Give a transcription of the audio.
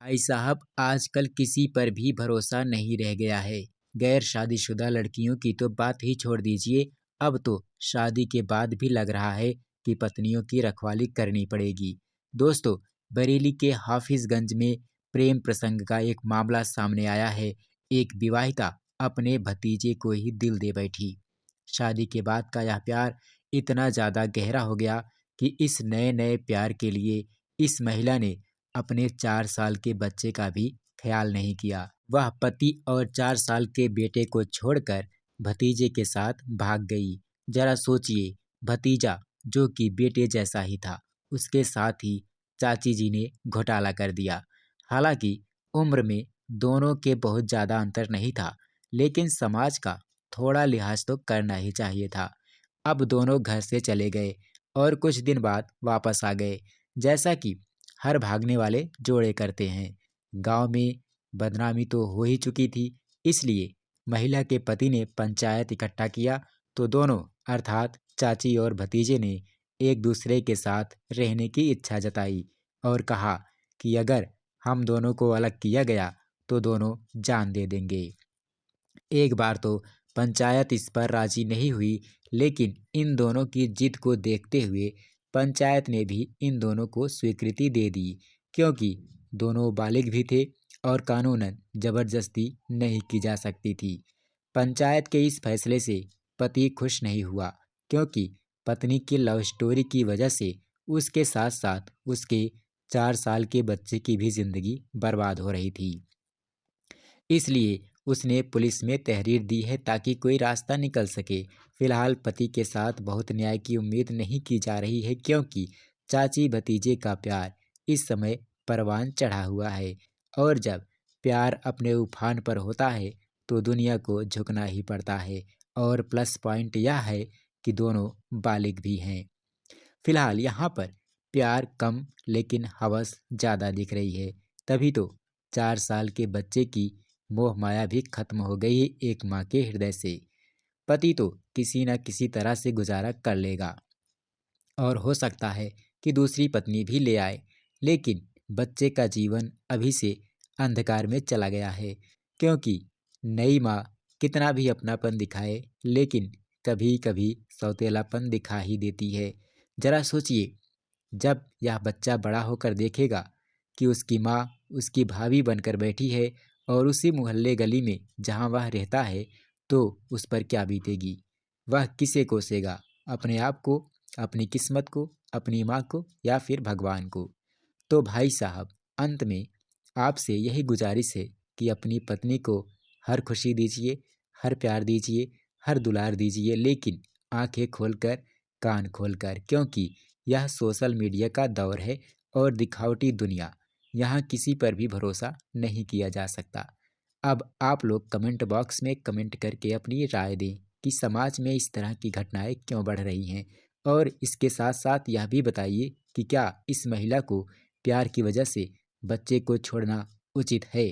भाई साहब आजकल किसी पर भी भरोसा नहीं रह गया है। गैर शादीशुदा लड़कियों की तो बात ही छोड़ दीजिए, अब तो शादी के बाद भी लग रहा है कि पत्नियों की रखवाली करनी पड़ेगी। दोस्तों, बरेली के हाफिजगंज में प्रेम प्रसंग का एक मामला सामने आया है। एक विवाहिता अपने भतीजे को ही दिल दे बैठी। शादी के बाद का यह प्यार इतना ज़्यादा गहरा हो गया कि इस नए नए प्यार के लिए इस महिला ने अपने 4 साल के बच्चे का भी ख्याल नहीं किया। वह पति और 4 साल के बेटे को छोड़कर भतीजे के साथ भाग गई। जरा सोचिए, भतीजा जो कि बेटे जैसा ही था, उसके साथ ही चाची जी ने घोटाला कर दिया। हालांकि उम्र में दोनों के बहुत ज़्यादा अंतर नहीं था, लेकिन समाज का थोड़ा लिहाज तो करना ही चाहिए था। अब दोनों घर से चले गए और कुछ दिन बाद वापस आ गए, जैसा कि हर भागने वाले जोड़े करते हैं। गांव में बदनामी तो हो ही चुकी थी, इसलिए महिला के पति ने पंचायत इकट्ठा किया तो दोनों अर्थात चाची और भतीजे ने एक दूसरे के साथ रहने की इच्छा जताई और कहा कि अगर हम दोनों को अलग किया गया तो दोनों जान दे देंगे। एक बार तो पंचायत इस पर राजी नहीं हुई, लेकिन इन दोनों की जिद को देखते हुए पंचायत ने भी इन दोनों को स्वीकृति दे दी, क्योंकि दोनों बालिग भी थे और कानूनन जबरदस्ती नहीं की जा सकती थी। पंचायत के इस फैसले से पति खुश नहीं हुआ, क्योंकि पत्नी की लव स्टोरी की वजह से उसके साथ साथ उसके 4 साल के बच्चे की भी जिंदगी बर्बाद हो रही थी। इसलिए उसने पुलिस में तहरीर दी है ताकि कोई रास्ता निकल सके। फिलहाल पति के साथ बहुत न्याय की उम्मीद नहीं की जा रही है, क्योंकि चाची भतीजे का प्यार इस समय परवान चढ़ा हुआ है और जब प्यार अपने उफान पर होता है तो दुनिया को झुकना ही पड़ता है। और प्लस पॉइंट यह है कि दोनों बालिग भी हैं। फिलहाल यहाँ पर प्यार कम लेकिन हवस ज़्यादा दिख रही है, तभी तो 4 साल के बच्चे की मोह माया भी खत्म हो गई है एक माँ के हृदय से। पति तो किसी न किसी तरह से गुजारा कर लेगा और हो सकता है कि दूसरी पत्नी भी ले आए, लेकिन बच्चे का जीवन अभी से अंधकार में चला गया है, क्योंकि नई माँ कितना भी अपनापन दिखाए लेकिन कभी कभी सौतेलापन दिखा ही देती है। जरा सोचिए, जब यह बच्चा बड़ा होकर देखेगा कि उसकी माँ उसकी भाभी बनकर बैठी है और उसी मोहल्ले गली में जहाँ वह रहता है, तो उस पर क्या बीतेगी। वह किसे कोसेगा, अपने आप को, अपनी किस्मत को, अपनी माँ को या फिर भगवान को। तो भाई साहब, अंत में आपसे यही गुजारिश है कि अपनी पत्नी को हर खुशी दीजिए, हर प्यार दीजिए, हर दुलार दीजिए, लेकिन आंखें खोलकर, कान खोलकर, क्योंकि यह सोशल मीडिया का दौर है और दिखावटी दुनिया, यहाँ किसी पर भी भरोसा नहीं किया जा सकता। अब आप लोग कमेंट बॉक्स में कमेंट करके अपनी राय दें कि समाज में इस तरह की घटनाएं क्यों बढ़ रही हैं, और इसके साथ साथ यह भी बताइए कि क्या इस महिला को प्यार की वजह से बच्चे को छोड़ना उचित है।